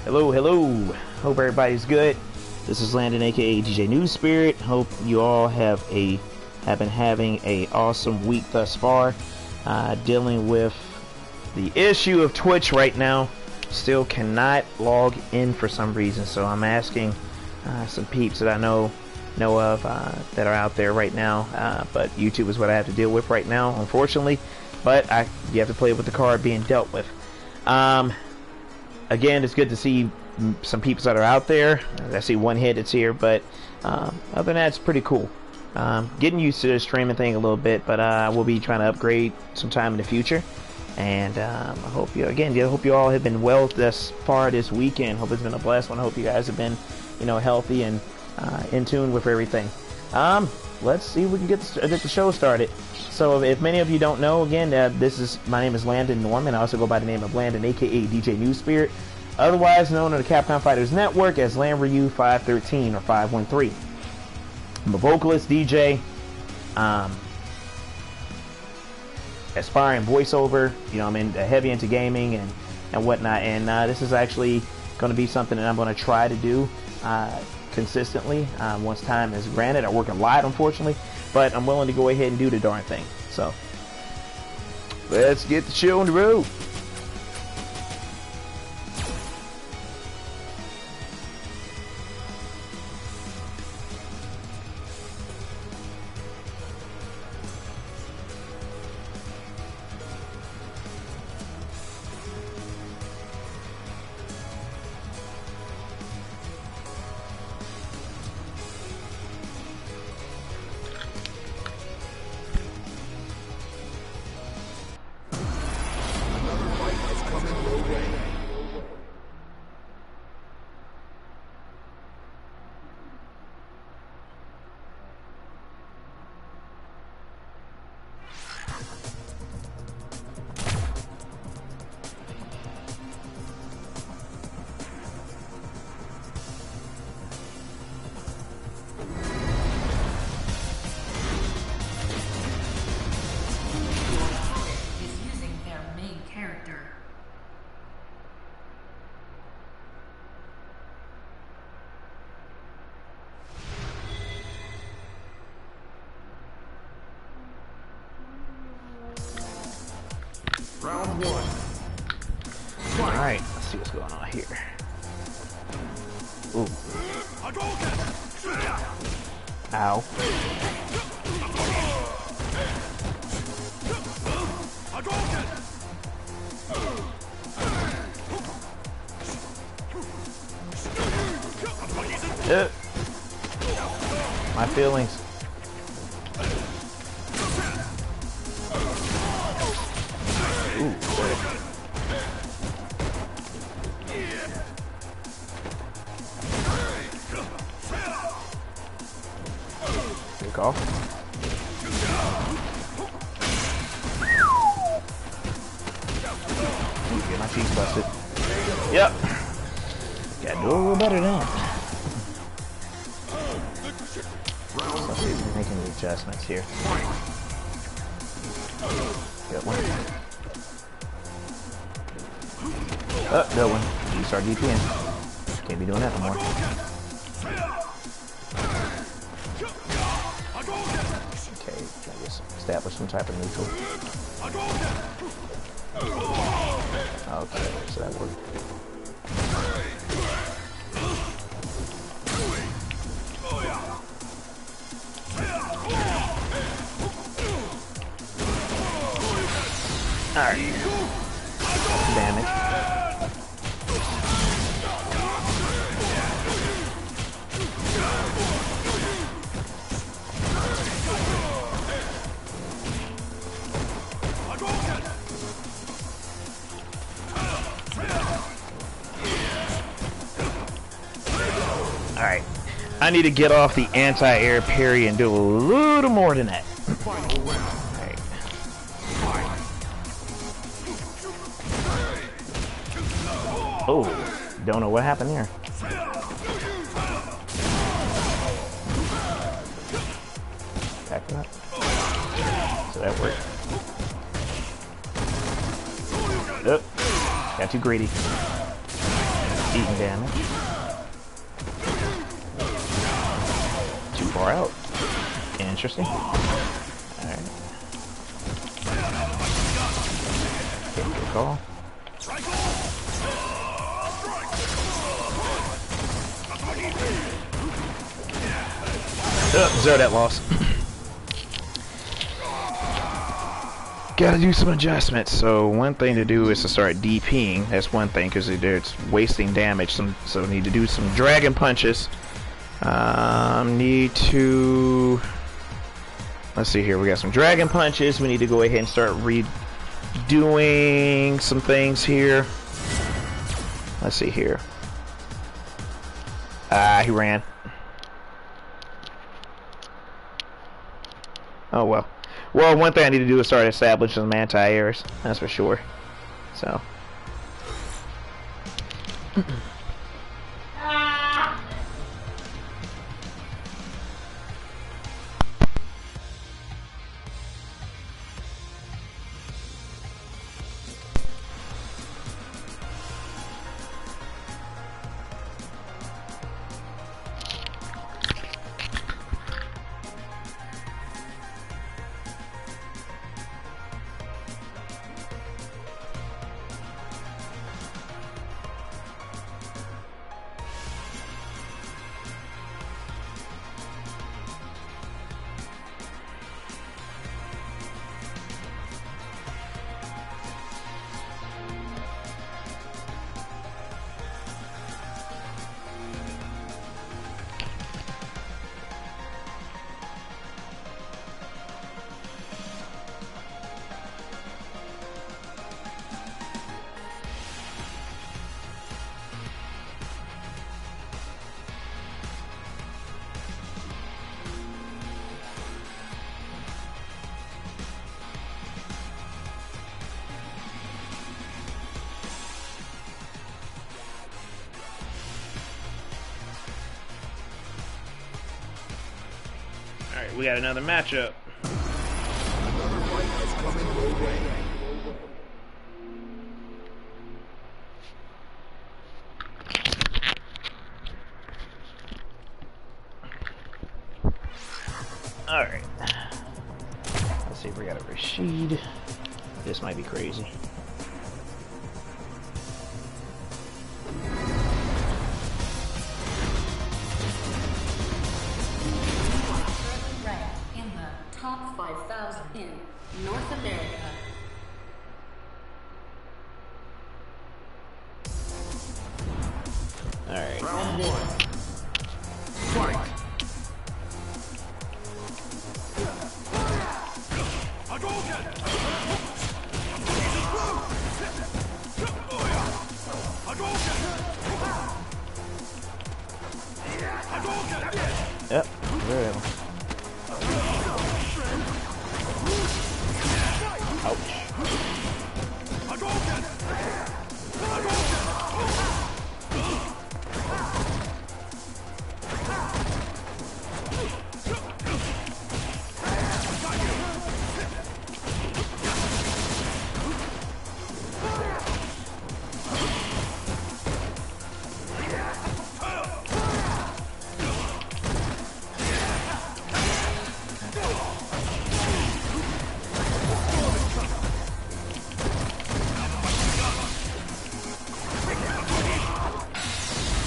Hello, hello. Hope everybody's good. This is Landon, aka DJ New Spirit. Hope you all have been having a awesome week thus far. Dealing with the issue of Twitch right now. Still cannot log in for some reason, so I'm asking some peeps that I know of that are out there right now. But YouTube is what I have to deal with right now, unfortunately. But you have to play with the card being dealt with. Again, it's good to see some people that are out there. I see one hit that's here, but other than that, it's pretty cool. Getting used to the streaming thing a little bit, but we'll be trying to upgrade sometime in the future. And I hope you all have been well thus far this weekend. Hope it's been a blessed one. I hope you guys have been, healthy and in tune with everything. Let's see if we can get the show started. So if many of you don't know, again, my name is Landon Norman. I also go by the name of Landon, aka DJ New Spirit, otherwise known on the Capcom Fighters Network as Lanryu513 or 513. I'm a vocalist, DJ, aspiring voiceover. I'm heavy into gaming and whatnot. And this is actually going to be something that I'm going to try to do consistently once time is granted. I work a lot, unfortunately, but I'm willing to go ahead and do the darn thing. So let's get the show on the road. Round one. Alright, let's see what's going on here. Ooh. Ow. My feelings. Ooh, take off. Ooh, get my cheeks busted. Yep. Gotta do a little better than that. Let's see if we can make any adjustments here. Good one. Oh, good one. You start DPing. Can't be doing that no more. Okay, try to establish some type of neutral. Okay, so that worked. Alright. Damage. Alright. I need to get off the anti-air parry and do a little more than that. Alright. Oh, don't know what happened there. Backing up. So that worked. Oh, got too greedy. Eating damage. Too far out. Interesting. Alright. Good call. Zero that loss. Gotta do some adjustments. So one thing to do is to start DPing. That's one thing, because it's wasting damage. So need to do some dragon punches. Need to... Let's see here. We got some dragon punches. We need to go ahead and start redoing some things here. Let's see here. He ran. Oh well. Well, one thing I need to do is start establishing some anti-airs. That's for sure. So. Alright, we got another matchup. Alright. Let's see if we got a Rashid. This might be crazy. Top 5,000 in North America. All right. Round one. Fight. Yep. Very well.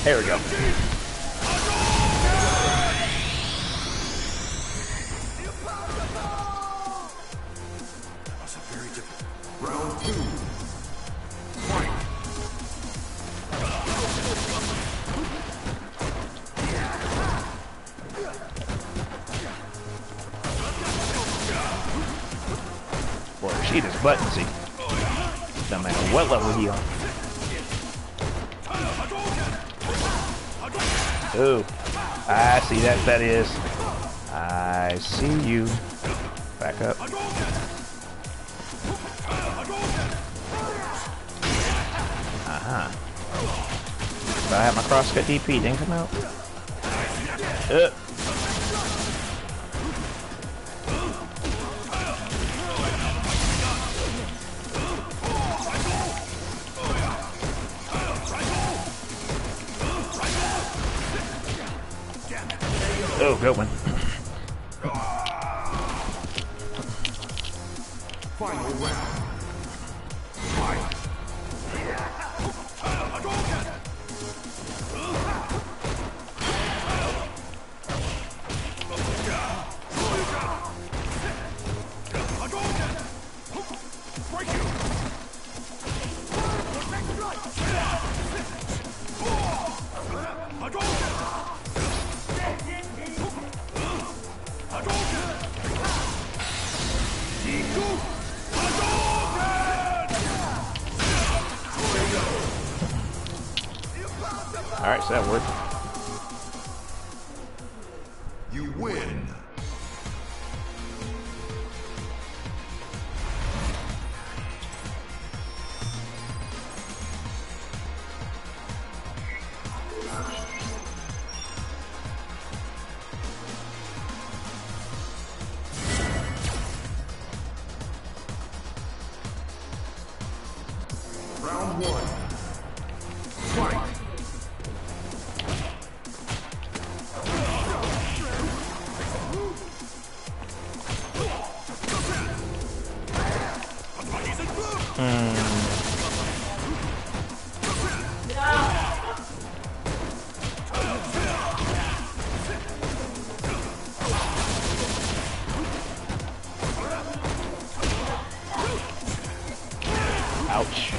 There we go. That's a very difficult. Round two. Fight. Boy, she is buttonsy. No matter what level he on. Ooh, I see that is. I see you. Back up. Uh-huh. So I have my crosscut DP, didn't come out. Oh, good one. Final round. Fight. Alright, so that worked. You win. Round one. Fight. Ouch.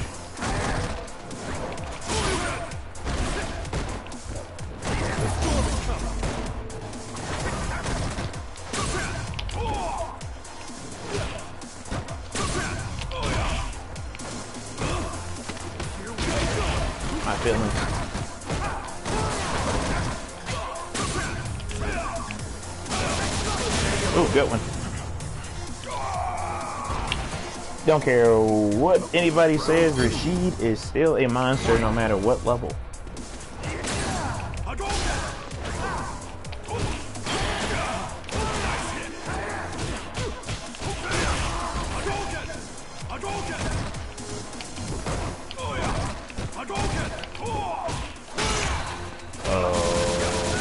My feelings. Oh, good one. Don't care what anybody says, Rashid is still a monster no matter what level.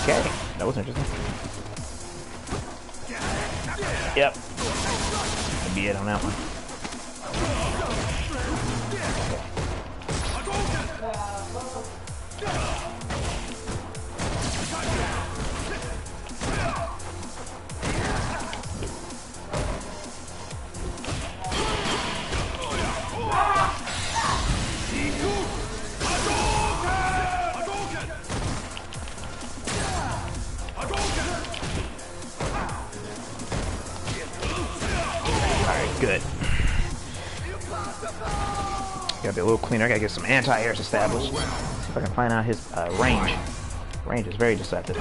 Okay, that was interesting. Yep. That'd be it on that one. Good. Gotta be a little cleaner. I gotta get some anti-airs established. See if I can find out his range. Range is very deceptive.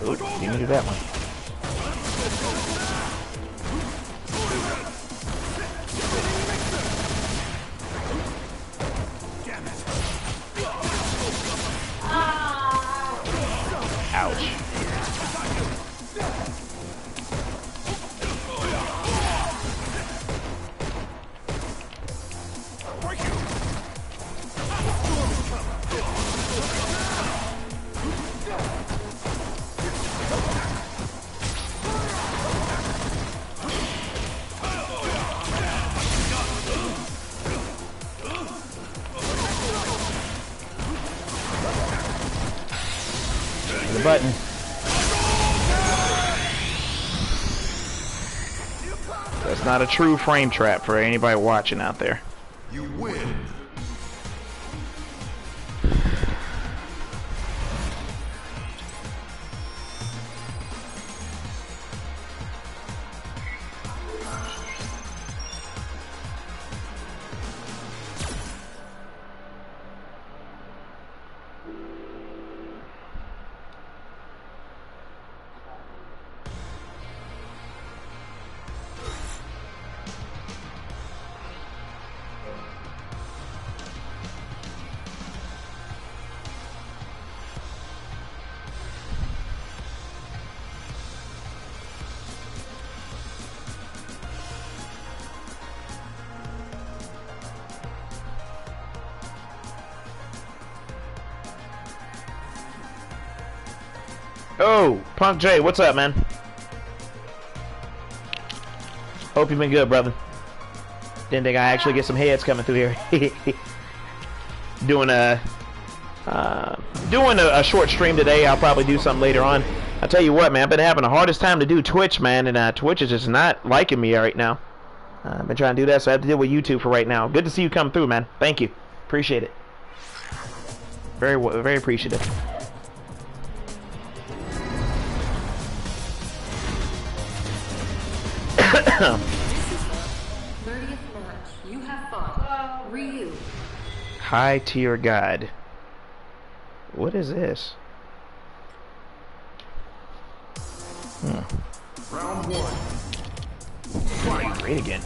Ooh, didn't do that one. Ouch. The button. That's not a true frame trap for anybody watching out there. You win. Oh, Punk J, what's up, man? Hope you've been good, brother. Didn't think I actually get some heads coming through here. doing a short stream today. I'll probably do something later on. I'll tell you what, man, I've been having the hardest time to do Twitch, man, and Twitch is just not liking me right now. I've been trying to do that, so I have to deal with YouTube for right now. Good to see you come through, man. Thank you. Appreciate it. Very, very appreciative. This is the 30th match. You have fought Ryu. High tier guide. What is this? Round one. Great again.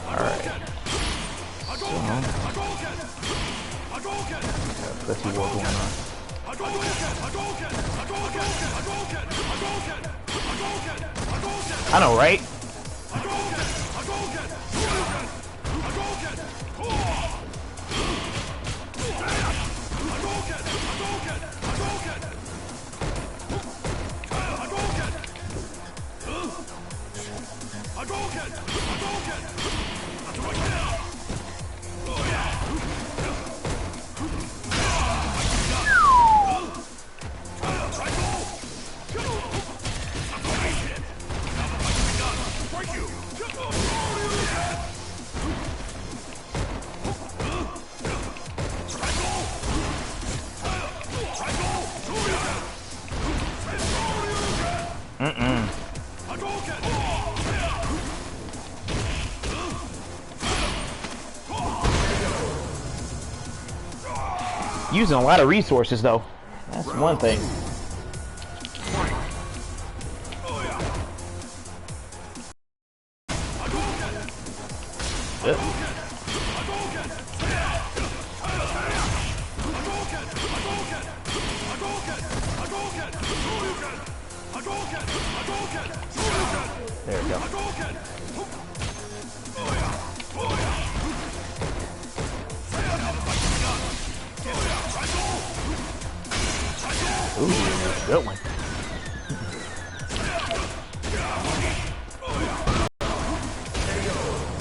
Alright. So, let's see what's going on. I know, right? Using a lot of resources, though. That's one thing. There we go. Ooh, good one.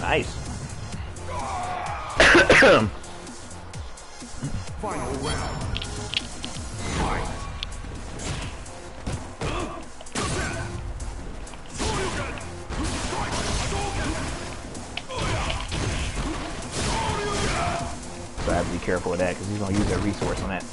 Nice. Final round. Fight. So I have to be careful with that because he's gonna use that resource on that.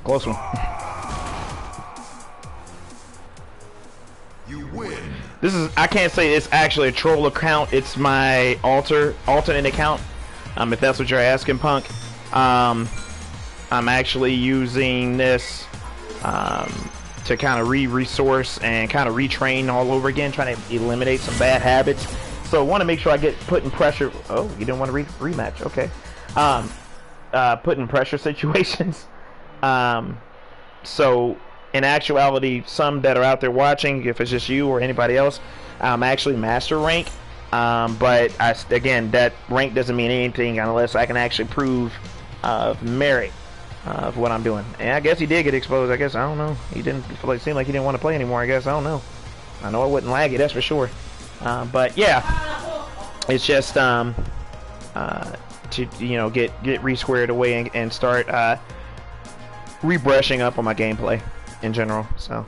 Close one. You win. This is, I can't say it's actually a troll account. It's my alternate account. If that's what you're asking, Punk. I'm actually using this to kind of resource and kind of retrain all over again, trying to eliminate some bad habits. So I want to make sure I get put in pressure. Oh, you didn't want to rematch? Okay. Put in pressure situations. So in actuality, some that are out there watching, if it's just you or anybody else, I'm actually master rank. But again, that rank doesn't mean anything unless I can actually prove merit of what I'm doing. And I guess he did get exposed. I guess, I don't know. He didn't seem like he didn't want to play anymore. I guess, I don't know. I know I wouldn't lag it, that's for sure. But yeah, it's just to get re-squared away and start rebrushing up on my gameplay in general. So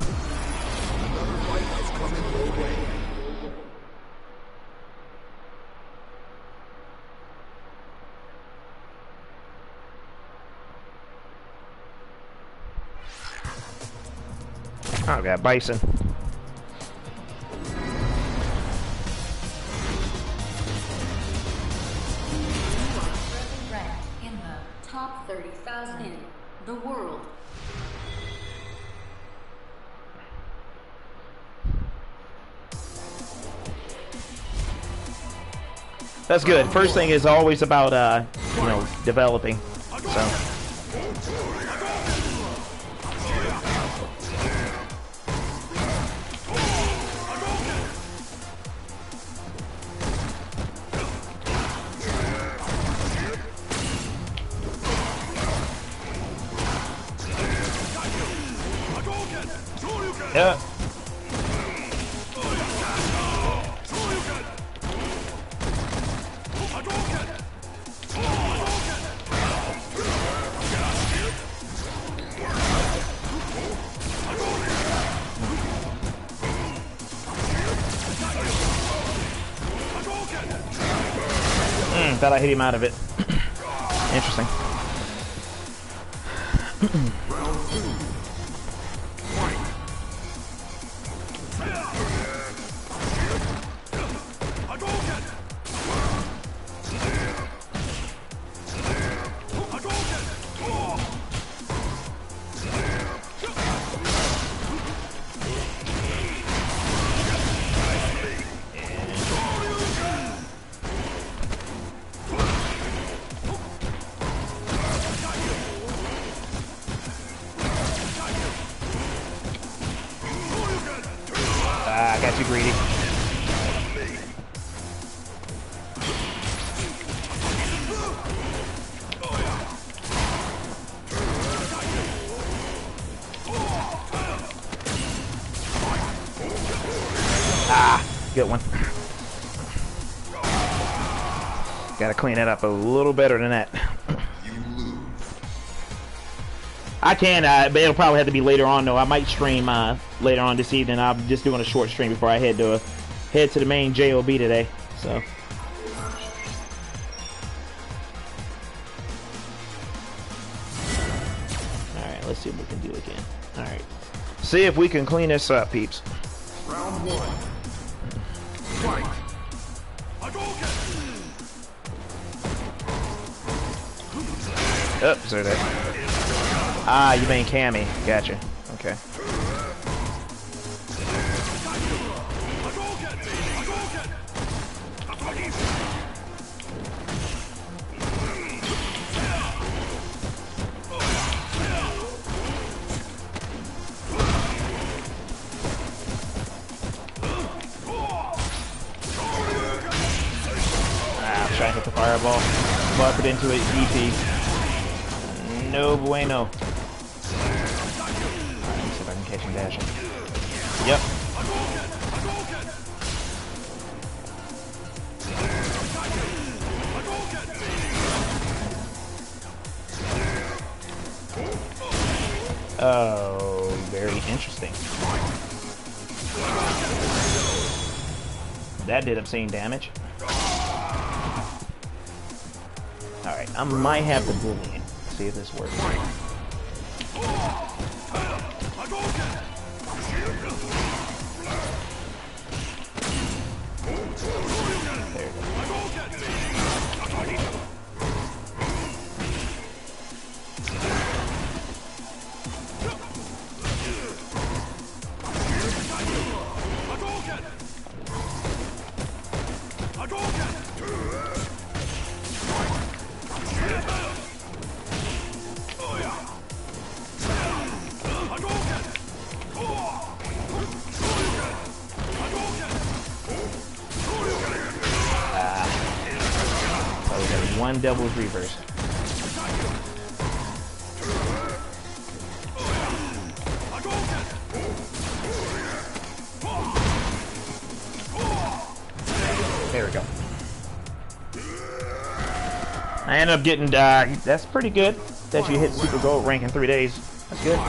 Oh, got Bison. Ranked in the top 30,000 in the world. That's good. First thing is always about, you know, developing. So. Yeah. Thought I hit him out of it. Interesting. Round 2. Fight. I got too greedy. Ah, good one. Gotta clean that up a little better than that. You lose. I can, but it'll probably have to be later on though. I might stream later on this evening. I'm just doing a short stream before I head to the main JOB today. So. Alright, let's see what we can do again. Alright. See if we can clean this up, peeps. Round 1. Fight. Oh, so that. Ah, you mean Cammy. Gotcha. Okay. Ah, try to hit the fireball. Bump it into it, DP. No bueno. Alright, let's see if I can catch him dashing. Yep. Oh, very interesting. That did obscene damage. Alright, I might have to bully him. See if this works. There it one doubles reverse. There we go. I ended up getting, that's pretty good that you hit super gold rank in 3 days. That's good.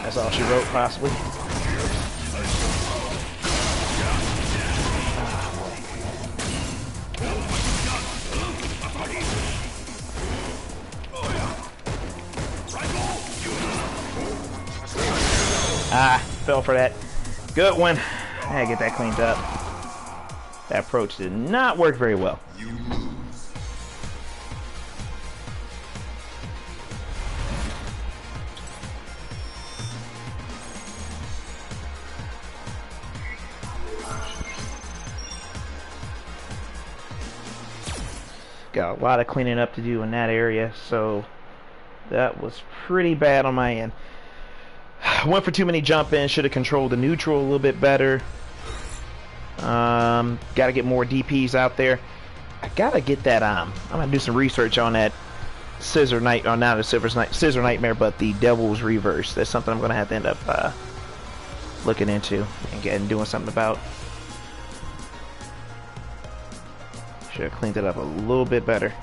That's all she wrote, possibly. Ah, fell for that. Good one. I had to get that cleaned up. That approach did not work very well. Got a lot of cleaning up to do in that area, so that was pretty bad on my end. Went for too many jump ins, should have controlled the neutral a little bit better. Got to get more DPs out there. I gotta get that. I'm gonna do some research on that Scissor Night, or not the Scissor Nightmare, but the Devil's Reverse. That's something I'm gonna have to end up looking into and doing something about. Should have cleaned it up a little bit better.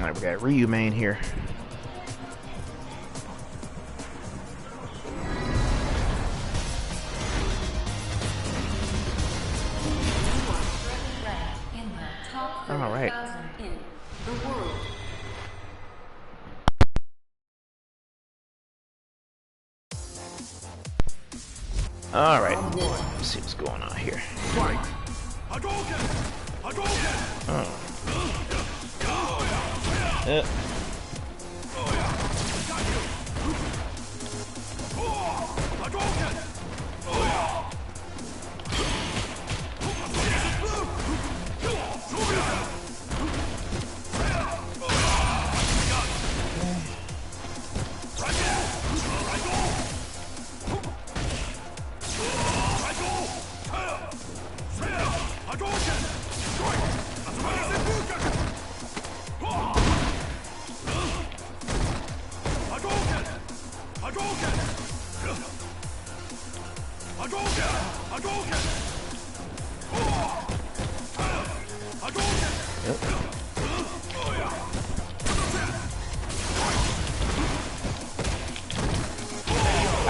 Alright, we got Ryu main here. Alright. Alright. Let's see what's going on here. Oh.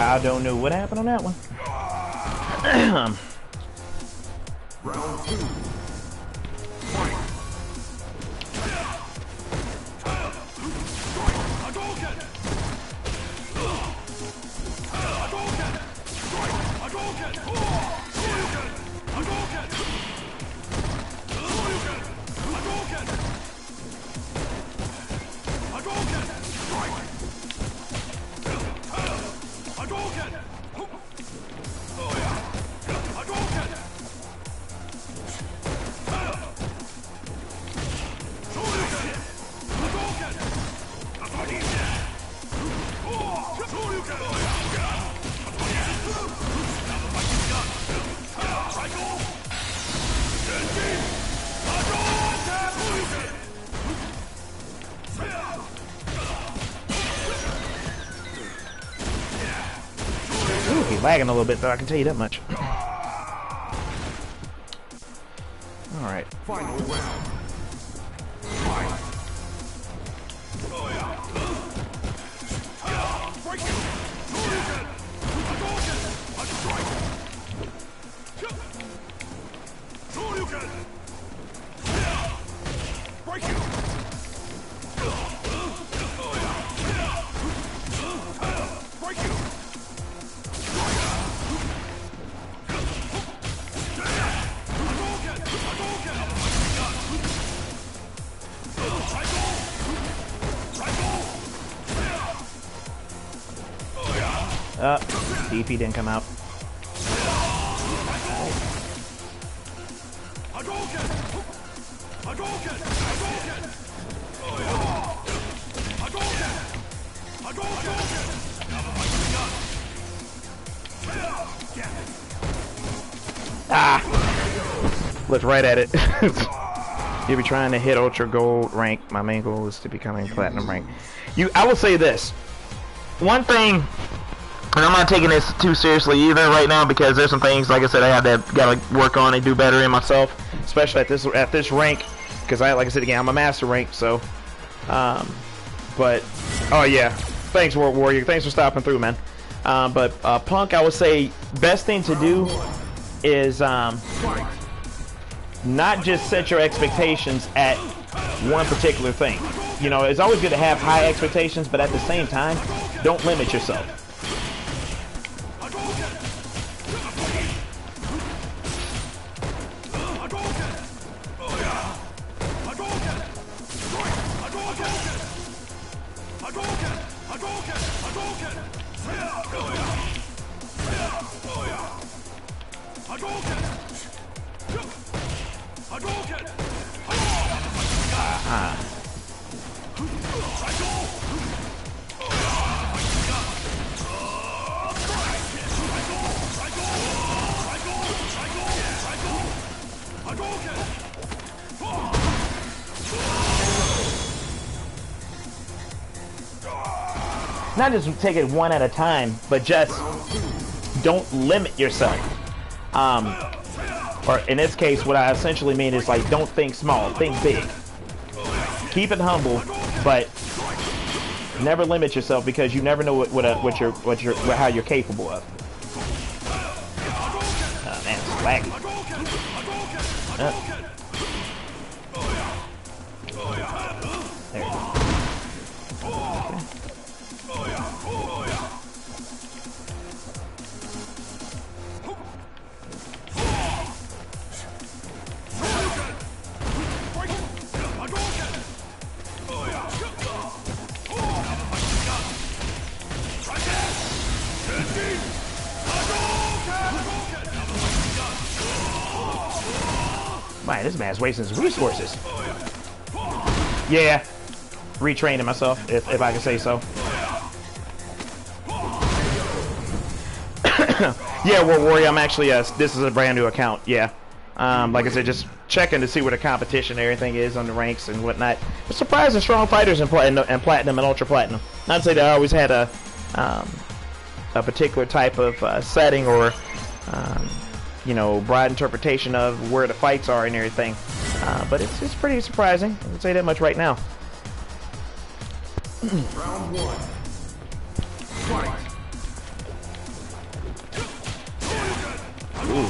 I don't know what happened on that one. Round 2. Fight. Ooh, he's lagging a little bit though, I can tell you that much. Alright. Final round. Fight. DP didn't come out. Ah! Looked right at it. You'll be trying to hit Ultra Gold rank. My main goal is to becoming Platinum rank. I will say this. One thing, and I'm not taking this too seriously either right now because there's some things, like I said, gotta work on and do better in myself, especially at this rank, because like I said again, I'm a master rank, so. But oh yeah, thanks World Warrior, thanks for stopping through, man. But Punk, I would say best thing to do is not just set your expectations at one particular thing. You know, it's always good to have high expectations, but at the same time, don't limit yourself. Not just take it one at a time, but just don't limit yourself. Or in this case, what I essentially mean is like, don't think small, think big. Keep it humble, but never limit yourself because you never know how you're capable of. Oh man, it's laggy. There we go. Man, this man's wasting his resources. Yeah, retraining myself, if I can say so. Yeah, World Warrior, I'm actually, this is a brand new account, yeah. Like I said, just checking to see where the competition and everything is on the ranks and whatnot. But surprising strong fighters in Platinum and Ultra Platinum. Not to say that I always had a particular type of setting or you know, broad interpretation of where the fights are and everything, but it's pretty surprising. I can say that much right now. Round one. Fight. Ooh.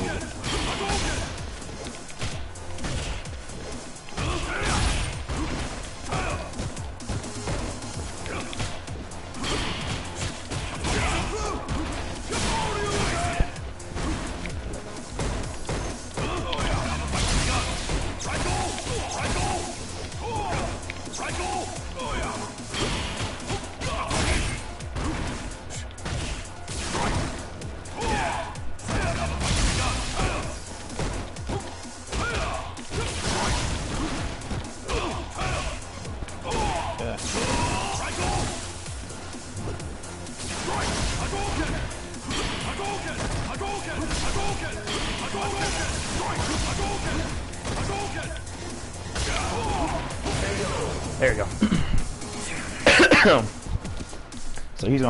There we go. So he's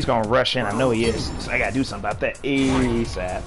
gonna rush in. I know he is. So I gotta do something about that ASAP.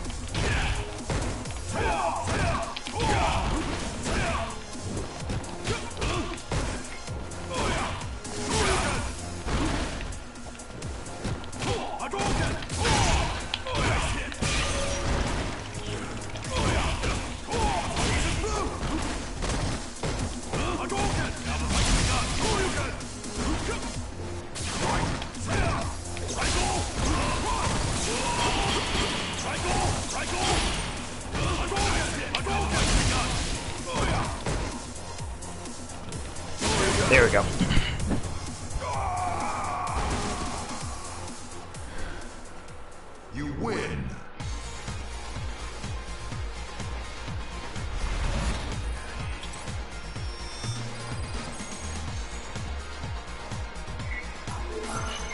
There we go.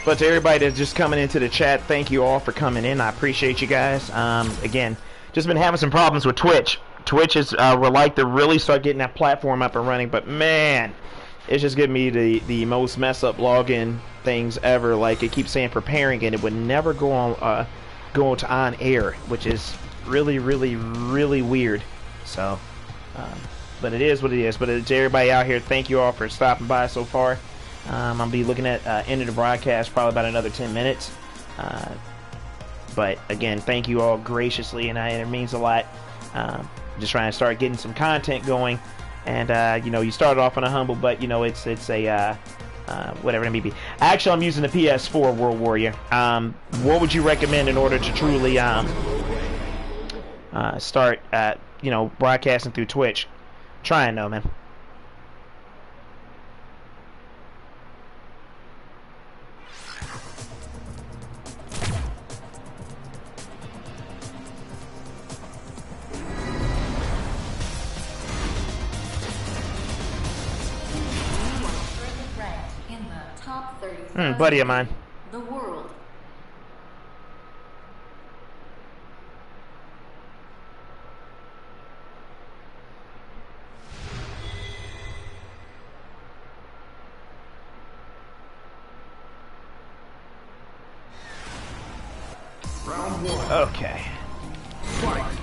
But to everybody that's just coming into the chat, thank you all for coming in. I appreciate you guys. Again, just been having some problems with Twitch. Twitch is would like to really start getting that platform up and running, but man, it's just giving me the most mess up login things ever. Like, it keeps saying preparing, and it would never go on air, which is really weird. So, but it is what it is. But to everybody out here, thank you all for stopping by so far. I'll be looking at end of the broadcast probably about another 10 minutes. But again, thank you all graciously, and it means a lot. Just trying to start getting some content going, and you know, you started off on a humble, but you know, it's a whatever it may be. Actually, I'm using the PS4 World Warrior. What would you recommend in order to truly start you know, broadcasting through Twitch? Trying though, man. Buddy of mine. The world. Round 1. Okay. Fight.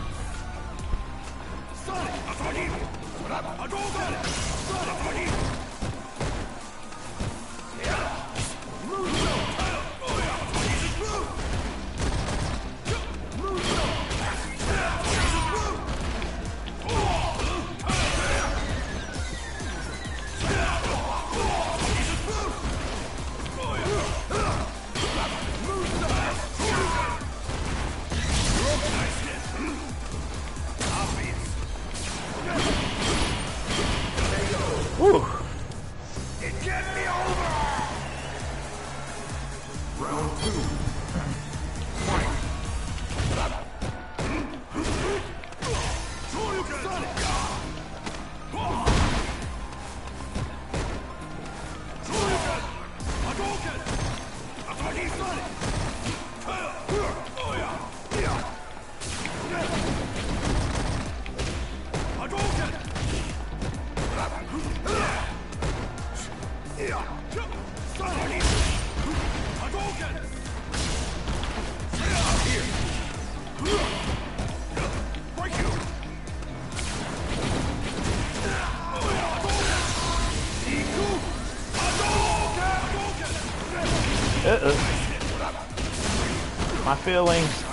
Woo. Round 2. My feelings.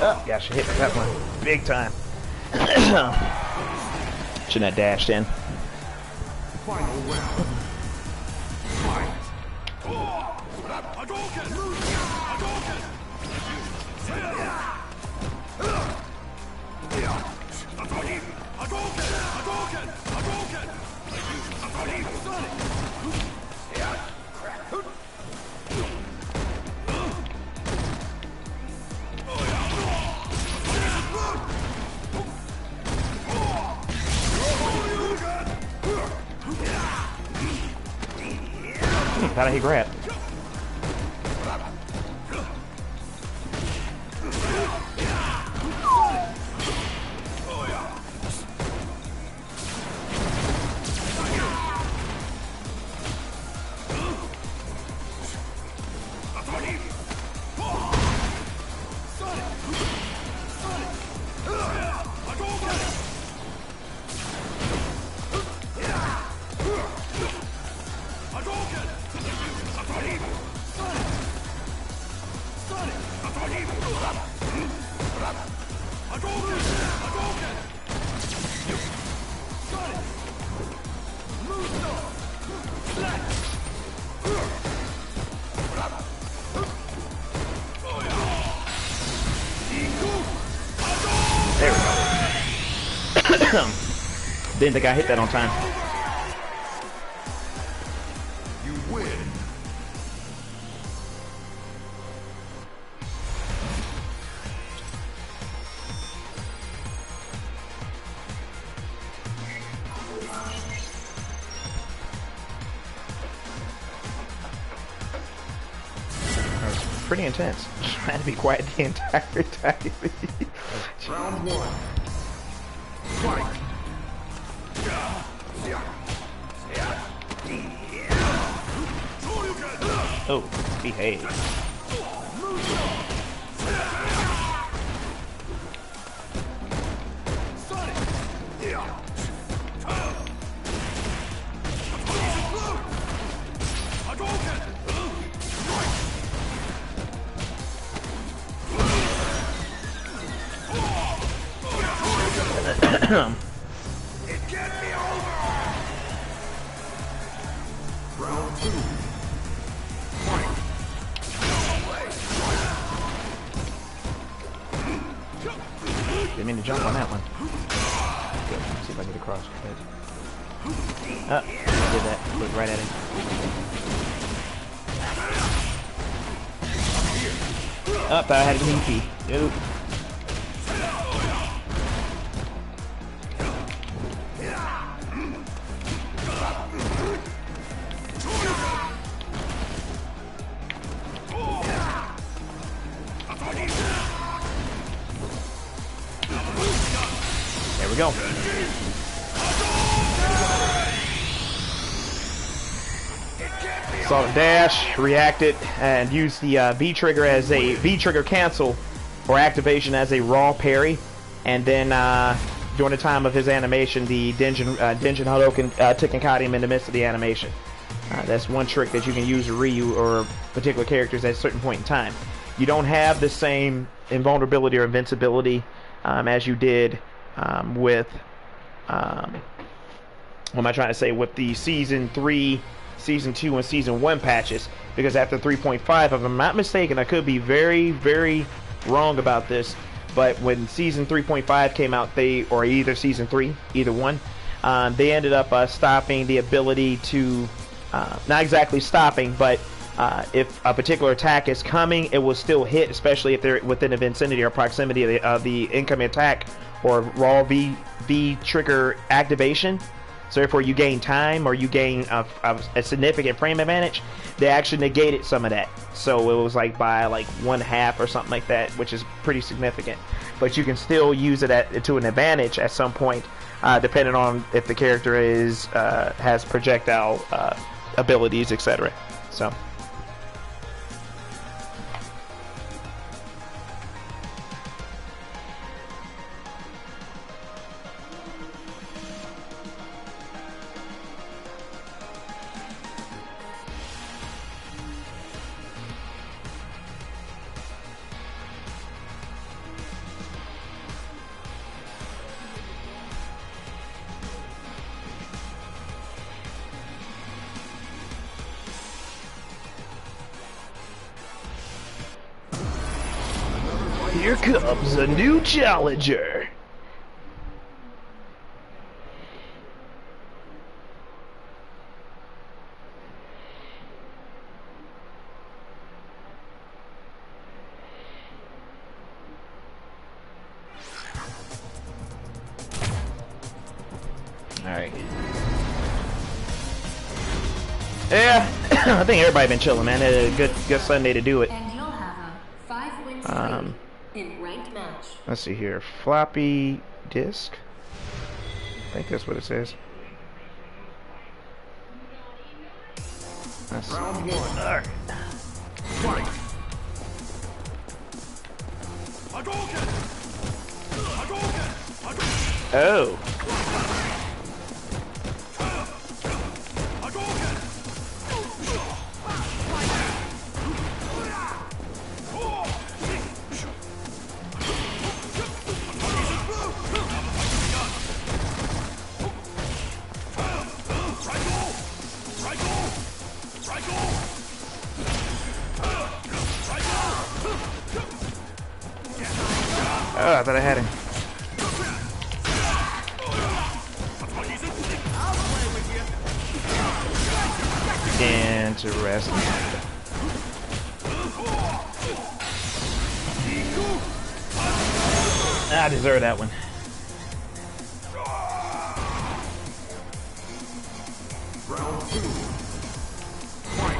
Oh, gosh, I hit that one big time. Shouldn't have dashed in. Final round. Fight. How did he grab? There we go. Didn't think I hit that on time. You win. pretty intense. Trying to be quiet the entire time. Round one. Fight. Oh, behave. It can't be over. Round two. Fight. Didn't mean to jump on that one. Good. Let's see if I get across. I did that. Looked right at him. Up, I had an EP. Nope. There we go. Saw the dash, reacted, and used the V trigger as a V trigger cancel or activation as a raw parry, and then during the time of his animation, the Denjin Hadoken took and caught him in the midst of the animation. That's one trick that you can use with Ryu or particular characters at a certain point in time. You don't have the same invulnerability or invincibility as you did with what am I trying to say, with the Season 3, Season 2, and Season 1 patches, because after 3.5, if I'm not mistaken, I could be very, very wrong about this, but when Season 3.5 came out, or either Season 3, either one, they ended up stopping the ability to, not exactly stopping, but if a particular attack is coming, it will still hit, especially if they're within the vicinity or proximity of the incoming attack or raw V trigger activation. So therefore you gain time, or you gain a significant frame advantage. They actually negated some of that, so it was like by like 1/2 or something like that, which is pretty significant. But you can still use it to an advantage at some point, depending on if the character has projectile abilities, etc. So. Here comes a new challenger. Alright. Yeah, I think everybody been chilling, man. Had a good Sunday to do it. And you'll have a 5-win streak in ranked match. Let's see here. Floppy disk. I think that's what it says. That's Round one. Alright. Fight. Oh. Oh, I thought I had him. Interesting. I deserve that one. Round two. Fight.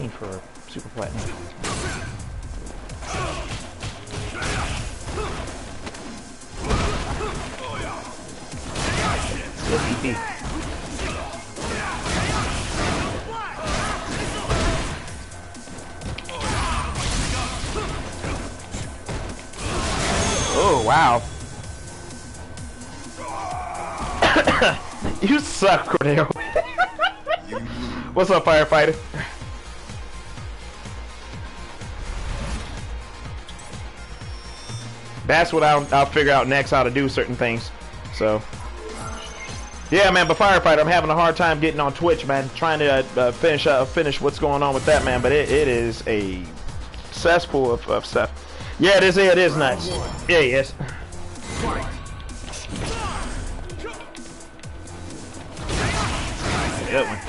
15 for Super Platinum. EP. Oh, wow. You suck, Cordero. What's up, firefighter? That's what I'll figure out next, how to do certain things. So, yeah, man. But firefighter, I'm having a hard time getting on Twitch, man. Trying to finish what's going on with that, man. But it is a cesspool of stuff. Yeah, it is. It is nuts. Yeah, yes. Good one.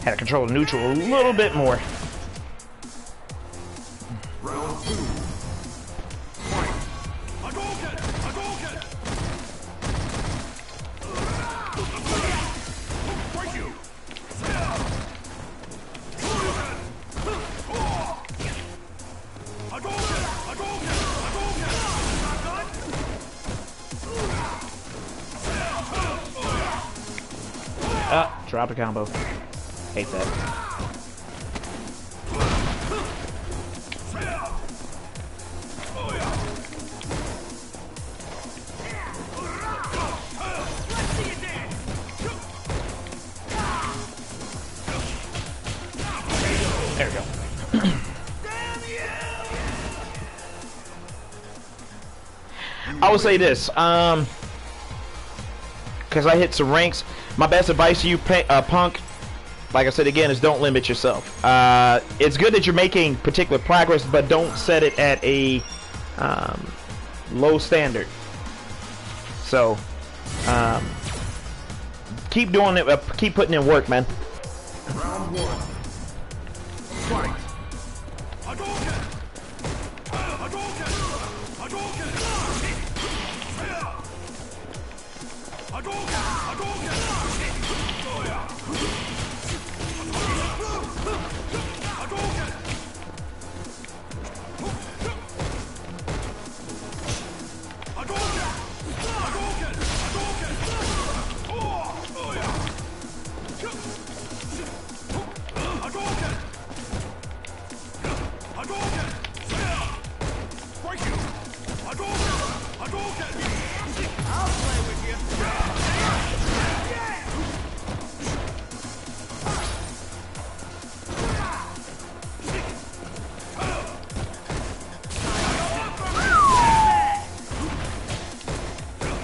Had to control the neutral a little bit more. Round 2. Fight. Drop a combo. Hate that. There we go. I will say this, because I hit some ranks. My best advice to you, Punk, like I said again, is don't limit yourself. It's good that you're making particular progress, but don't set it at a low standard. So, keep doing it. Keep putting in work, man. Round 1. Fight.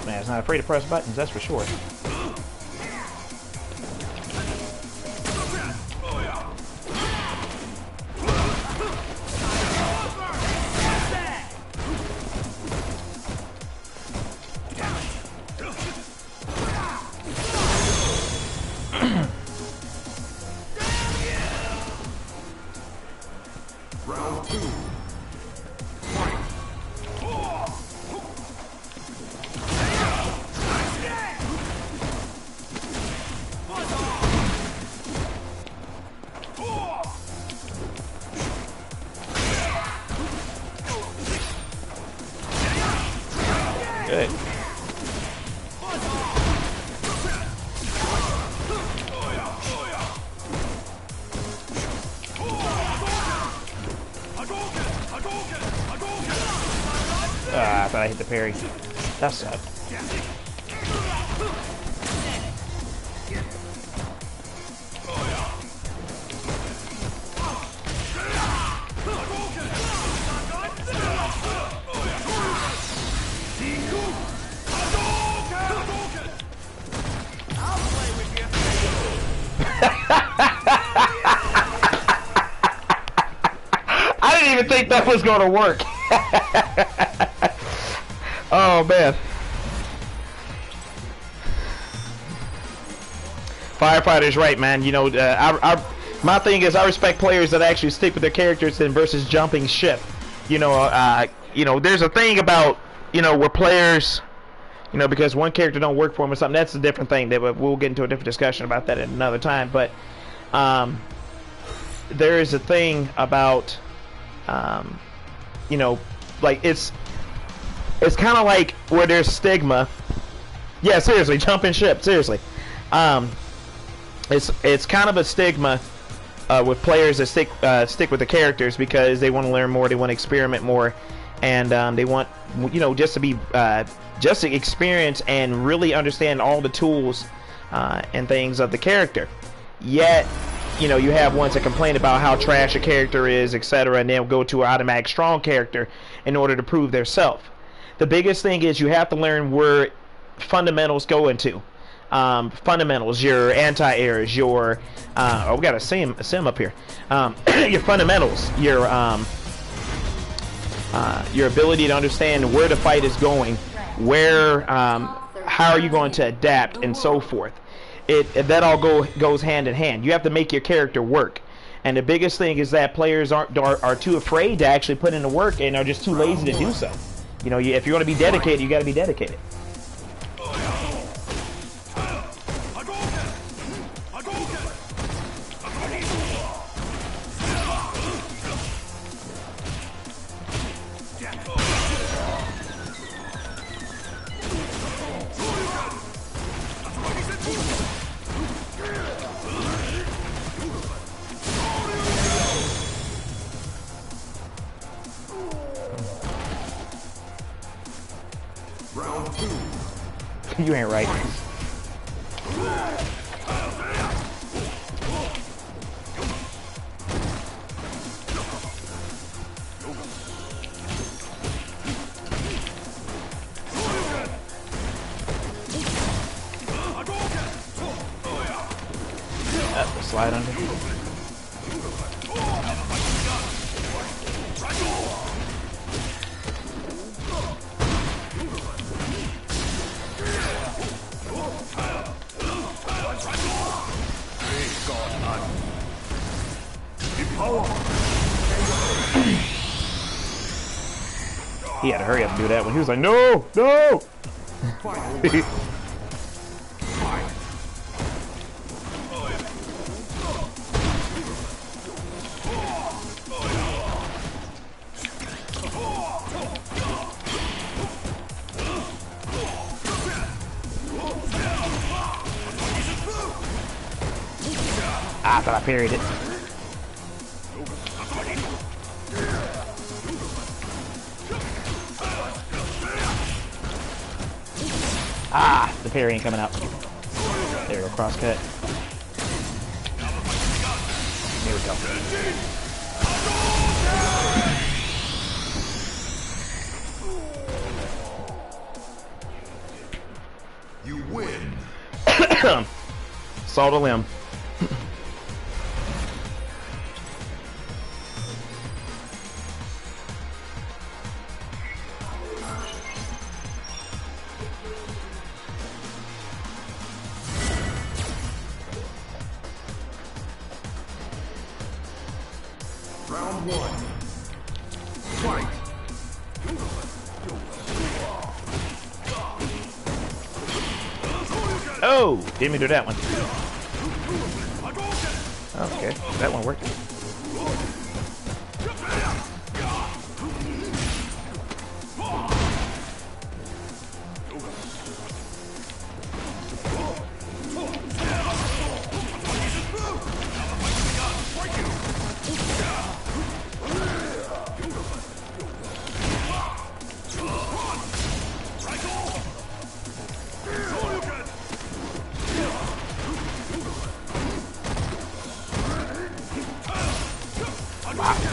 Man, it's not afraid to press buttons, that's for sure. Round 2. Good. I thought I hit the parry. That sucked. I didn't even think that was going to work. Oh man. Firefighter's right, man. You know, my thing is I respect players that actually stick with their characters and versus jumping ship. You know, there's a thing about, you know, where players, you know, because one character don't work for them or something. That's a different thing. That we'll get into a different discussion about that at another time. But there is a thing about, you know, like it's kind of like where there's stigma. Yeah, seriously, jumping ship. Seriously. It's kind of a stigma with players that stick with the characters because they want to learn more, they want to experiment more, and they want, you know, just to experience and really understand all the tools and things of the character. Yet, you know, you have ones that complain about how trash a character is, etc., and then go to an automatic strong character in order to prove their self. The biggest thing is you have to learn where fundamentals go into. Fundamentals, your anti-airs, your oh, we got a sim up here. Your fundamentals, your ability to understand where the fight is going, where how are you going to adapt, and so forth. That all goes hand in hand. You have to make your character work, and the biggest thing is that players are too afraid to actually put in the work and are just too lazy to do so. You know, if you're going to be dedicated, you got to be dedicated. Round 2. You ain't right. Slide under. He had to hurry up and do that when he was like, no, no. I thought I parried it. Ah, the parry ain't coming out. There we go, cross cut. Here we go. You win. Salt a limb. Round 1. Fight. Oh, didn't mean to do that one. Okay, that one worked.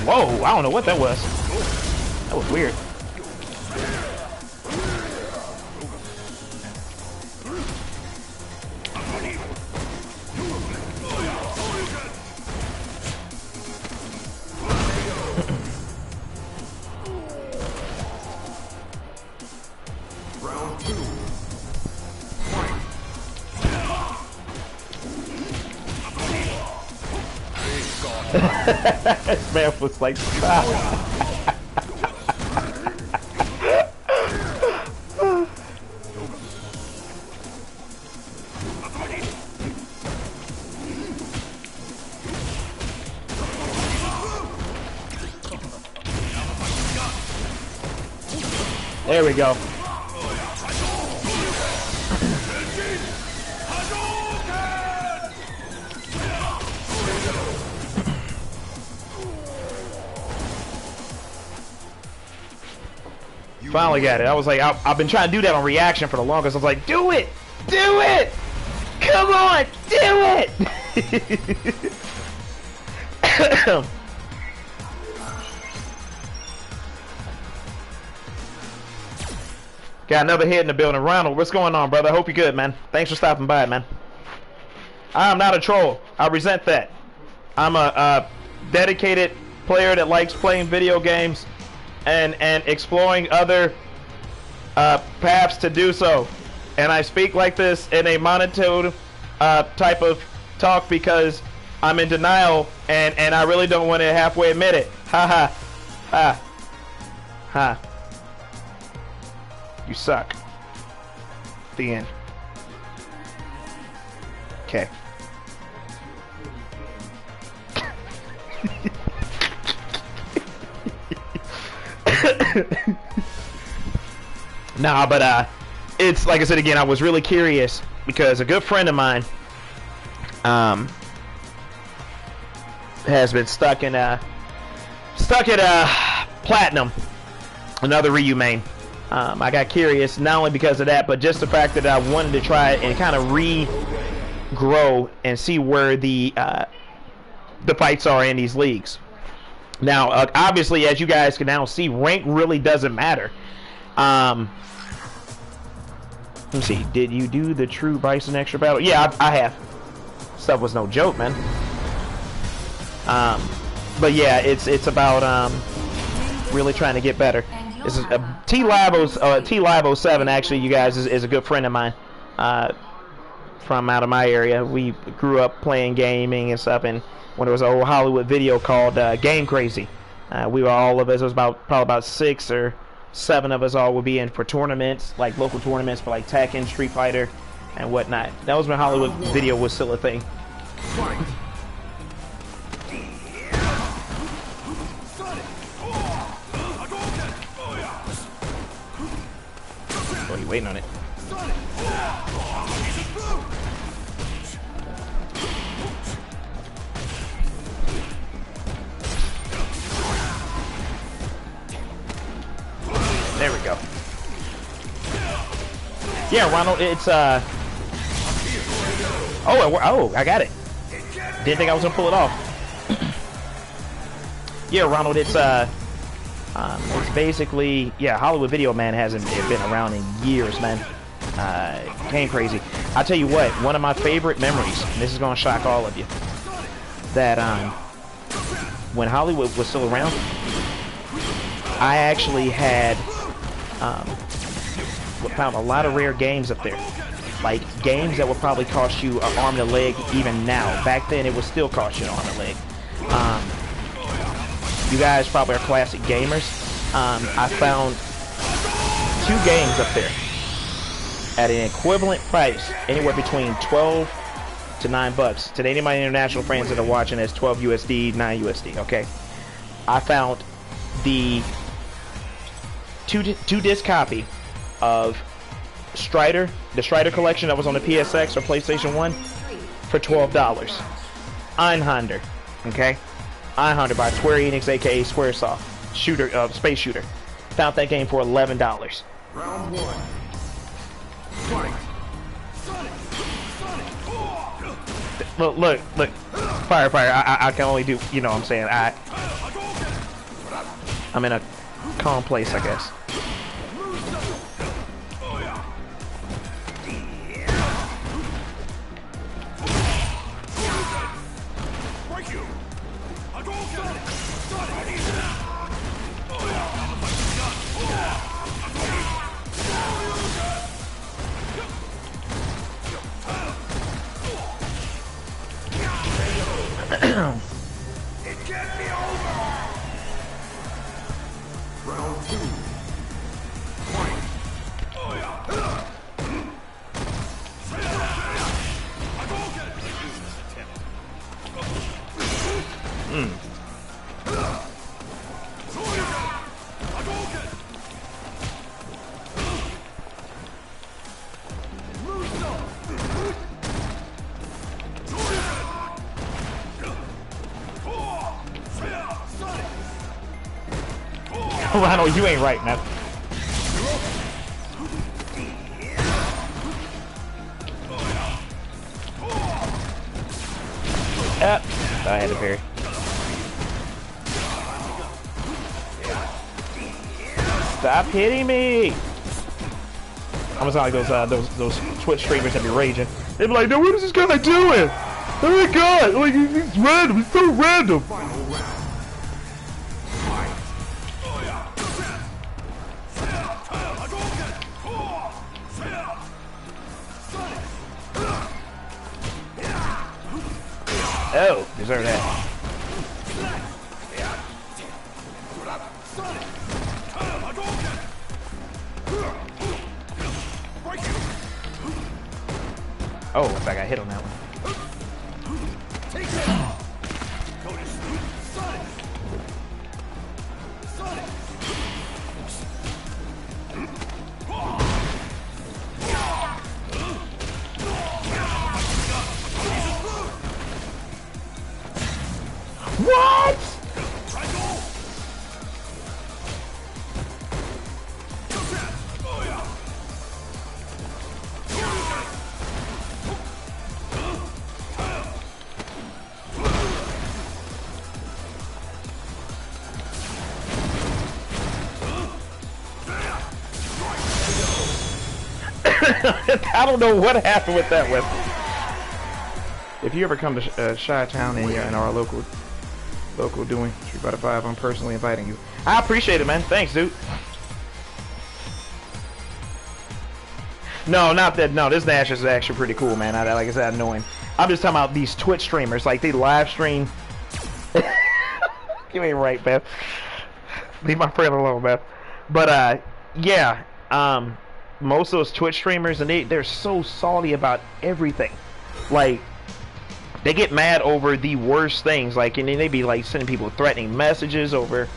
Whoa, I don't know what that was. That was weird. Round 2. This man was like, stop. There we go. Finally got it. I was like, I've been trying to do that on reaction for the longest. I was like, do it! Do it! Come on! Do it! Got another head in the building. Ronald, what's going on, brother? I hope you're good, man. Thanks for stopping by, man. I'm not a troll. I resent that. I'm a dedicated player that likes playing video games and exploring other paths to do so. And I speak like this in a monotone type of talk because I'm in denial and I really don't want to halfway admit it. Ha ha. Ha. Ha. You suck. The end. Okay. Nah, but it's like I said again, I was really curious because a good friend of mine has been stuck at Platinum, another Ryu main. I got curious not only because of that, but just the fact that I wanted to try it and kind of regrow and see where the fights are in these leagues. Now, obviously, as you guys can now see, rank really doesn't matter. Let me see. Did you do the true Bison extra battle? Yeah, I have. Stuff was no joke, man. But yeah, it's about really trying to get better. This is T-Live07 actually, you guys, is a good friend of mine from out of my area. We grew up playing gaming and stuff, and when there was an old Hollywood video called Game Crazy, we were all of us, it was probably about 6 or 7 of us all would be in for tournaments, like local tournaments for like Tekken, Street Fighter, and whatnot. That was when Hollywood video was still a thing. Oh, you waiting on it? There we go. Yeah, Ronald, it's oh, I got it. Didn't think I was gonna pull it off. Yeah, Ronald, it's basically, yeah, Hollywood Video Man hasn't been around in years, man. Game Crazy. I'll tell you what, one of my favorite memories, and this is gonna shock all of you, that when Hollywood was still around, I actually had found a lot of rare games up there, like games that would probably cost you an arm and a leg even now. Back then it would still cost you an arm and a leg. You guys probably are classic gamers. I found 2 games up there at an equivalent price, anywhere between 12 to $9. To any of my international friends that are watching, that's 12 USD, 9 USD, okay? I found the two disc copy of Strider, the Strider collection that was on the PSX or PlayStation 1 for $12. Einhander, okay? Einhander by Square Enix, aka Squaresoft, shooter, space shooter. Found that game for $11. Round 1. Fight. Look, fire. I can only do, you know what I'm saying. I'm in a calm place, I guess. It can't be over! Round 2. Fight! Ronald, you ain't right, man. I had to parry. Stop hitting me! I'm sound like those Twitch streamers that be raging. They be like, "No, what is this guy doing? Oh my god! Like he's random. He's so random." Oh, deserve that. Oh, if I got hit on that one. What? I don't know what happened with that weapon. If you ever come to Chi-Town and you're in our local doing Street Fighter 5, I'm personally inviting you. I appreciate it, man. Thanks, dude. No, not that. No, this Nash is actually pretty cool, man. Like I said, I know him. I'm just talking about these Twitch streamers. Like, they live stream. You ain't right, man. Leave my friend alone, man. But, yeah. Most of those Twitch streamers, and they're so salty about everything. Like, they get mad over the worst things. Like, and then they be like sending people threatening messages over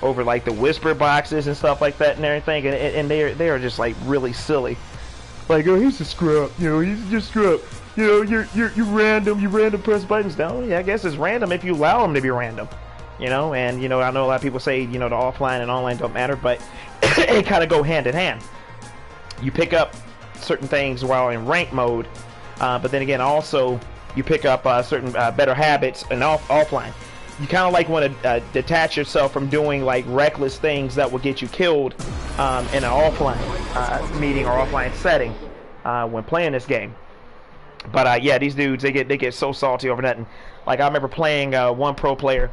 like the whisper boxes and stuff like that and everything. And they are just like really silly. Like, oh, he's a scrub. You know, he's just scrub. You know, you're random. You random press buttons. No, yeah, I guess it's random if you allow them to be random. You know, and you know, I know a lot of people say, you know, the offline and online don't matter, but it kind of go hand in hand. You pick up certain things while in rank mode, but then again, also you pick up certain better habits and offline. You kind of like want to detach yourself from doing like reckless things that will get you killed in an offline meeting or offline setting when playing this game. But yeah, these dudes they get so salty over nothing. Like, I remember playing one pro player,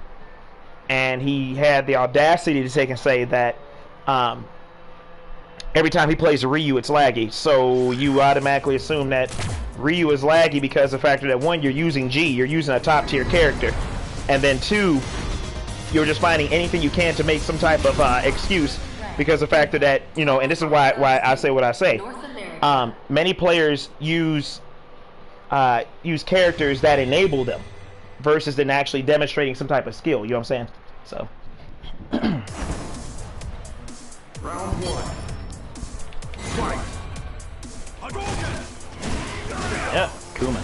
and he had the audacity to take and say that every time he plays a Ryu, it's laggy. So you automatically assume that Ryu is laggy because of the fact that, one, you're using G, you're using a top tier character, and then two, you're just finding anything you can to make some type of excuse because of the fact that, you know, and this is why I say what I say. Many players use characters that enable them versus than actually demonstrating some type of skill. You know what I'm saying? So. Round 1. Fight! Yeah, Kuma.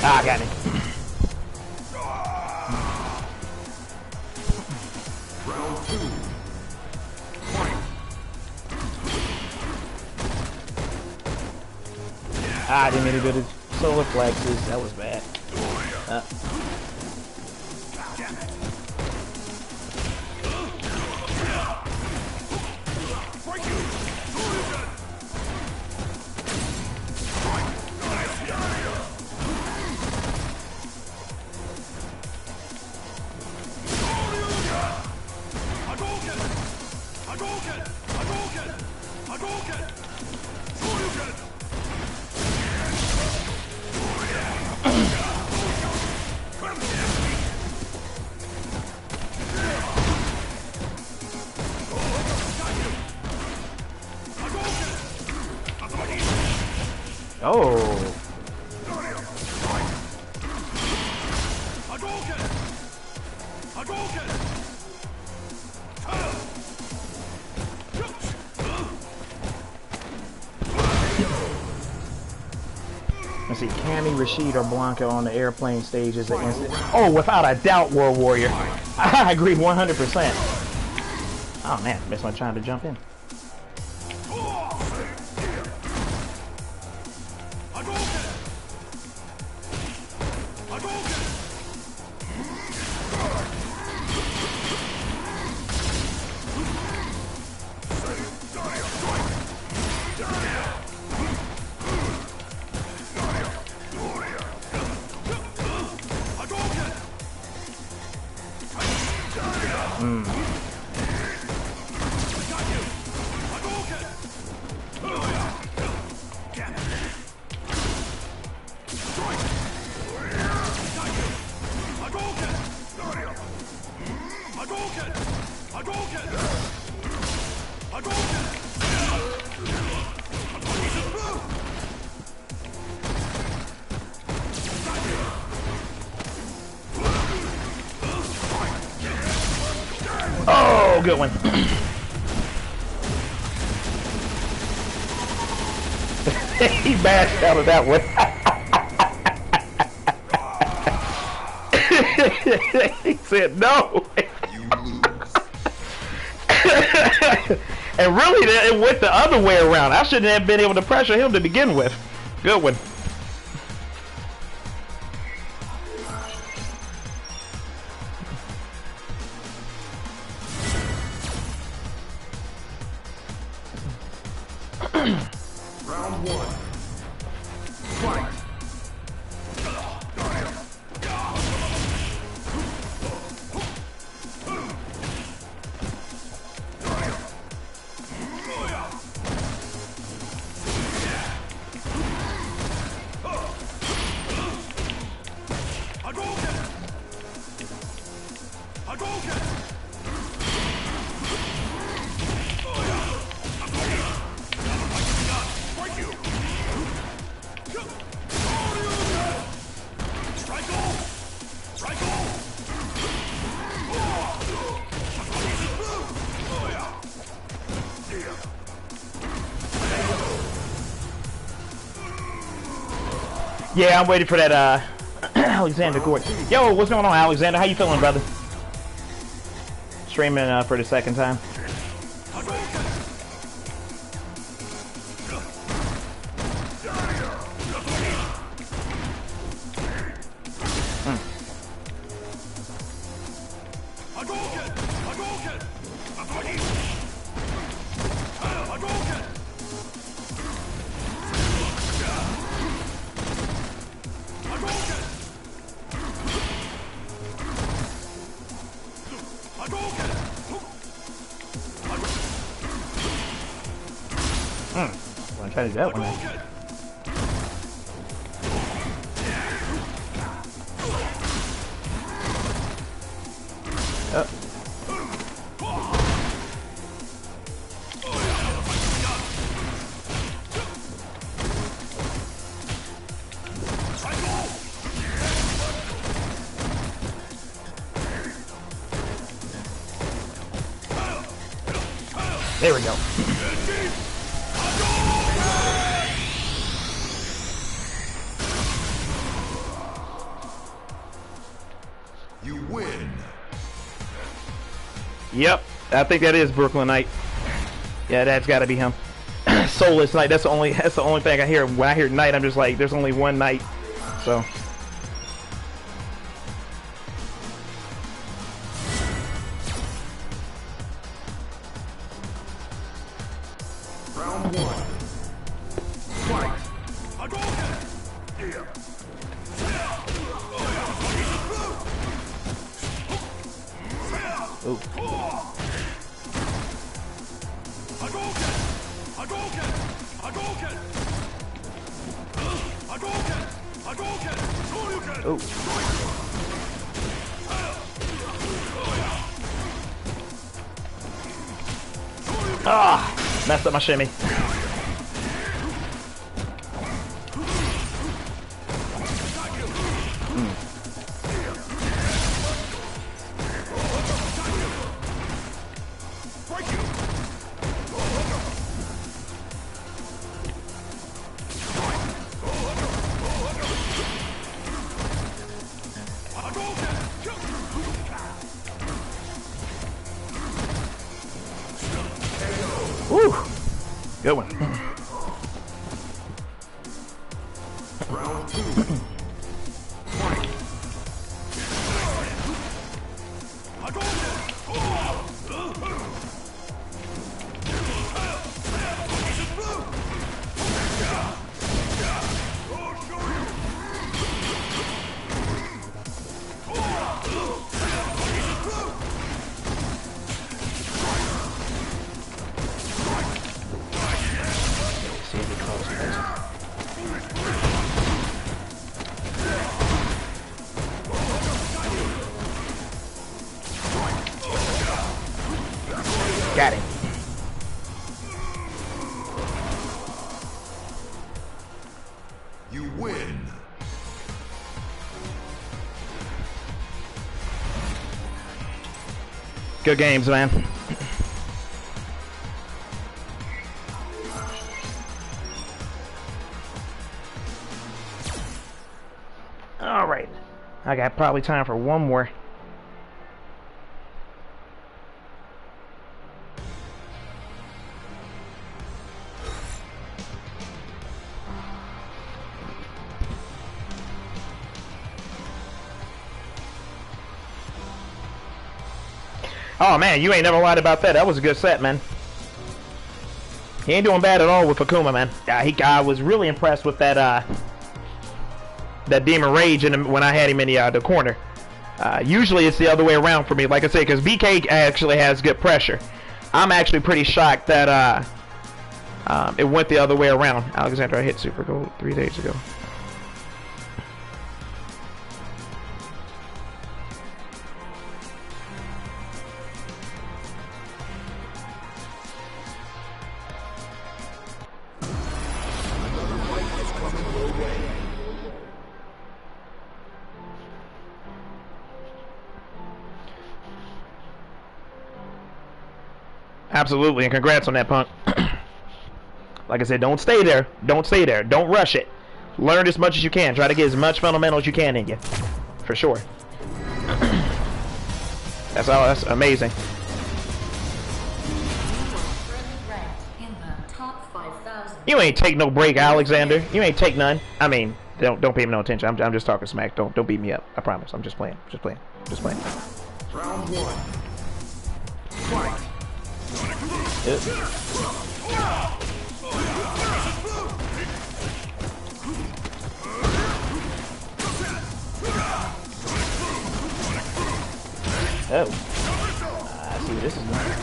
Ah, I got it. Round 2. Ah, I didn't mean to go to solar plexus. That was bad. Oh. Let's see, Cammy, Rashid, or Blanca on the airplane stage is an instant. Oh, without a doubt, World Warrior. I agree 100%. Oh man, missed my time to jump in. Oh, good one. He bashed out of that one. He said no. You lose. And really, it went the other way around. I shouldn't have been able to pressure him to begin with. Good one. Round 1. Fight. Yeah, I'm waiting for that Alexander Gordon. Yo, what's going on, Alexander? How you feeling, brother? Streaming for the second time. I'm trying to do that one. There we go. You win. Yep, I think that is Brooklyn Knight. Yeah, that's got to be him. Soulless Knight. That's the only thing I hear when I hear Knight. I'm just like, there's only one Knight. So. Round one. Fight. Ooh. Ooh. Ah, messed up my shimmy. Woo! Good one. Round two. See if he calls it. Got him. You win. Good games, man. All right, I got probably time for one more. Oh man, you ain't never lied about that. That was a good set, man. He ain't doing bad at all with Akuma, man. I was really impressed with that that Demon Rage when I had him in the corner. Usually it's the other way around for me, like I say, because BK actually has good pressure. I'm actually pretty shocked that it went the other way around. Alexander, I hit Super Gold 3 days ago. Absolutely, and congrats on that, Punk. Like I said, don't stay there. Don't stay there. Don't rush it. Learn as much as you can. Try to get as much fundamentals as you can in you. For sure. That's all. That's amazing. In the top 5,000. You ain't take no break, Alexander. You ain't take none. I mean, don't pay me no attention. I'm just talking smack. Don't beat me up. I promise. I'm just playing. Just playing. Just playing. Round one. Fight. Oh. I see what this is like.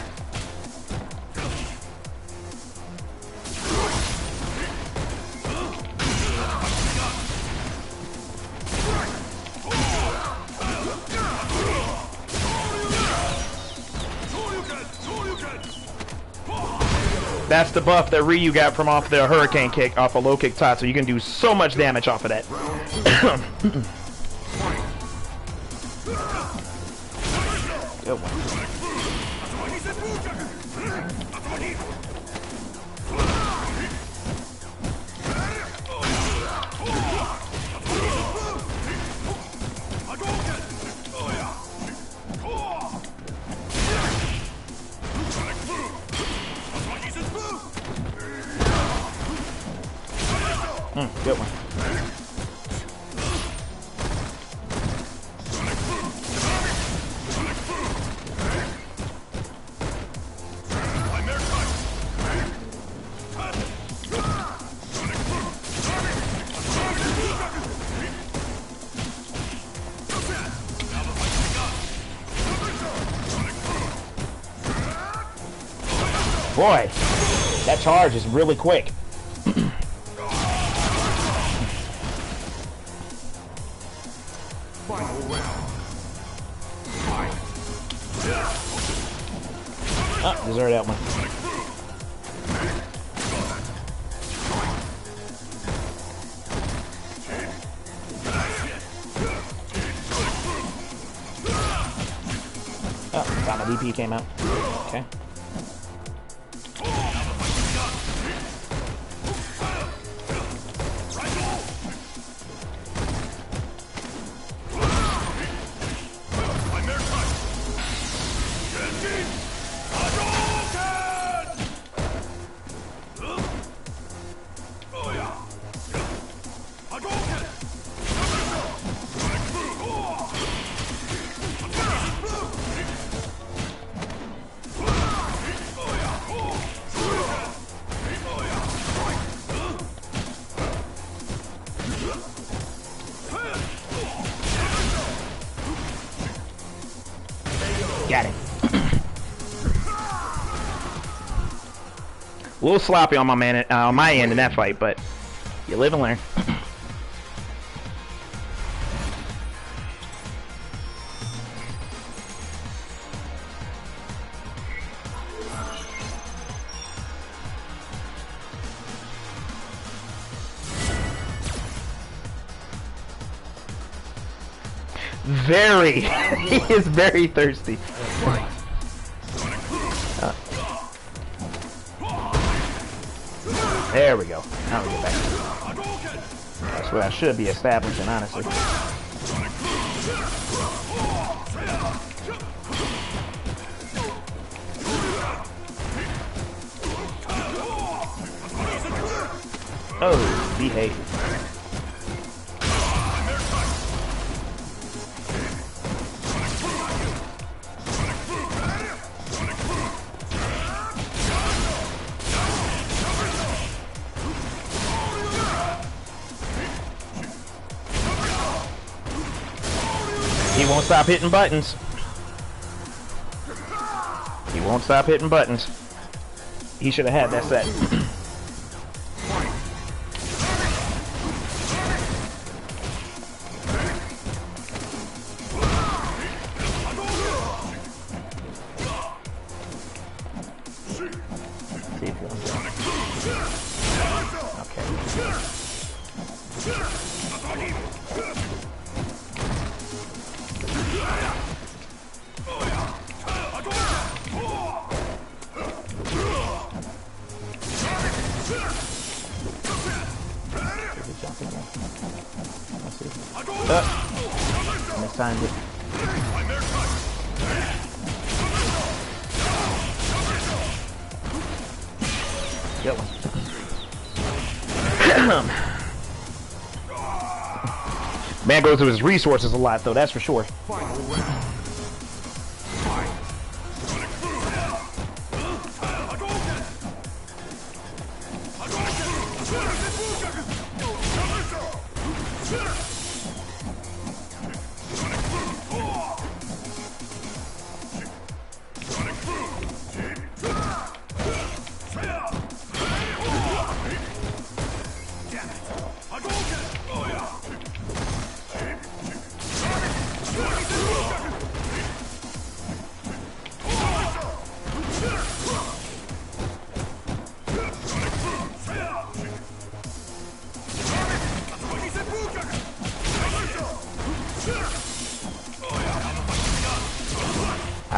That's the buff that Ryu got from off the Hurricane kick, off a low kick tot, so you can do so much damage off of that. Good one. Good one. Boy, that charge is really quick. Final round. Fight. Oh, deserve that one. Oh, found my DP came out. Okay. Got it. A little sloppy on my end in that fight, but you live and learn. Very. He is very thirsty. There we go. Now we get back. That's what I should be establishing, honestly. Oh, behave. He won't stop hitting buttons. He won't stop hitting buttons. He should have had that set. Mistimed it. Get one. Man goes through his resources a lot, though, that's for sure.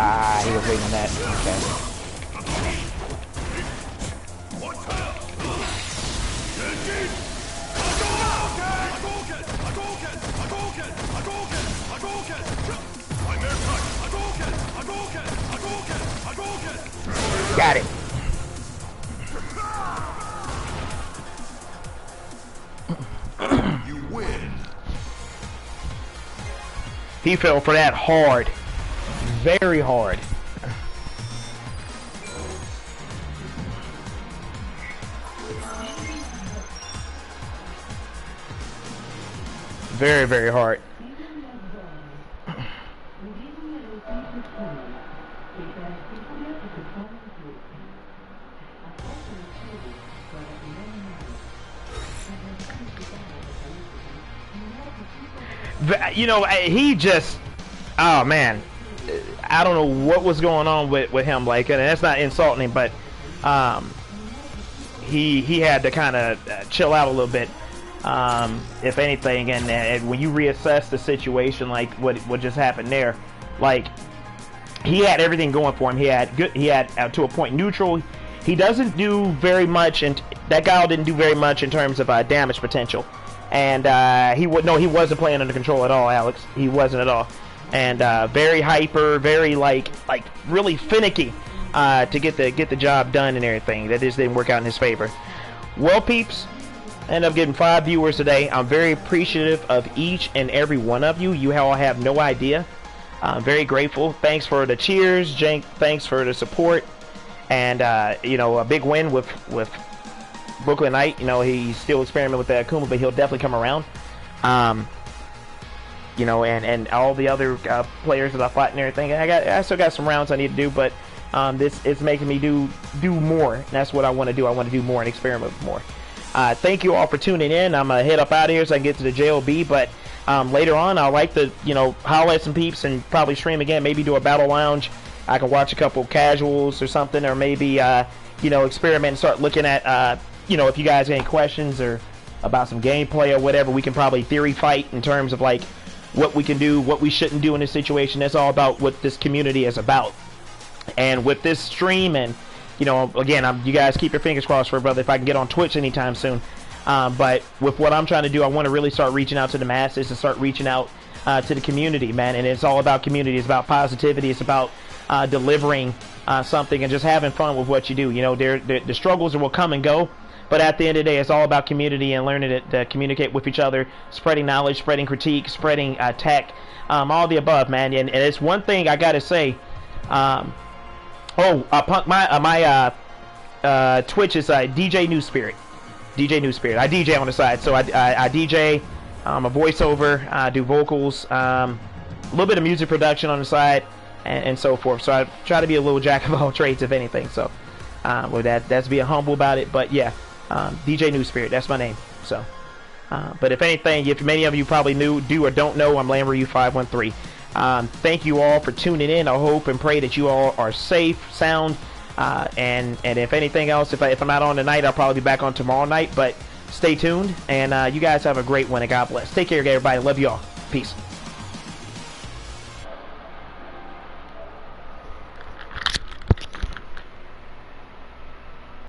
Ah, he was waiting on that. Okay. He fell for that hard. Very hard. Very, very hard. You know, he just, oh man, I don't know what was going on with him. Like, and that's not insulting him, but he had to kind of chill out a little bit, if anything. And when you reassess the situation, like what just happened there, like he had everything going for him. He had good. He had to a point neutral. He doesn't do very much, and that guy didn't do very much in terms of damage potential. And he wasn't playing under control at all, Alex. He wasn't at all. And very hyper, very like really finicky to get the job done and everything. That just didn't work out in his favor. Well, peeps, I ended up getting 5 viewers today. I'm very appreciative of each and every one of you. You all have no idea. I'm very grateful. Thanks for the cheers, Jank. Thanks for the support. And you know, a big win with Brooklyn Knight. You know, he's still experimenting with the Akuma, but he'll definitely come around. You know, and all the other players that I fought and everything. I still got some rounds I need to do, but this is making me do more. And that's what I want to do. I want to do more and experiment with more. Thank you all for tuning in. I'm gonna head up out of here so I can get to the JOB, but later on I'll like to, you know, holler at some peeps and probably stream again. Maybe do a battle lounge. I can watch a couple casuals or something, or maybe you know, experiment and start looking at you know, if you guys have any questions or about some gameplay or whatever, we can probably theory fight in terms of like what we can do, what we shouldn't do in this situation. That's all about what this community is about. And with this stream, and you know, again, you guys keep your fingers crossed for it, brother, if I can get on Twitch anytime soon. But with what I'm trying to do, I want to really start reaching out to the masses and start reaching out to the community, man. And it's all about community. It's about positivity. It's about delivering something and just having fun with what you do. You know, the struggles will come and go, but at the end of the day, it's all about community and learning to communicate with each other, spreading knowledge, spreading critique, spreading tech, all the above, man. And it's one thing I gotta say. My Twitch is DJ New Spirit. DJ New Spirit. I DJ on the side, so I DJ. I'm a voiceover. I do vocals. A little bit of music production on the side, and so forth. So I try to be a little jack of all trades, if anything. So, with that's being humble about it. But yeah, DJ New Spirit. That's my name. So, but if anything, if many of you probably do or don't know, I'm Lanryu513. Thank you all for tuning in. I hope and pray that you all are safe, sound, and if anything else, if I'm not on tonight, I'll probably be back on tomorrow night. But stay tuned, and you guys have a great one, and God bless. Take care, everybody. Love you all. Peace.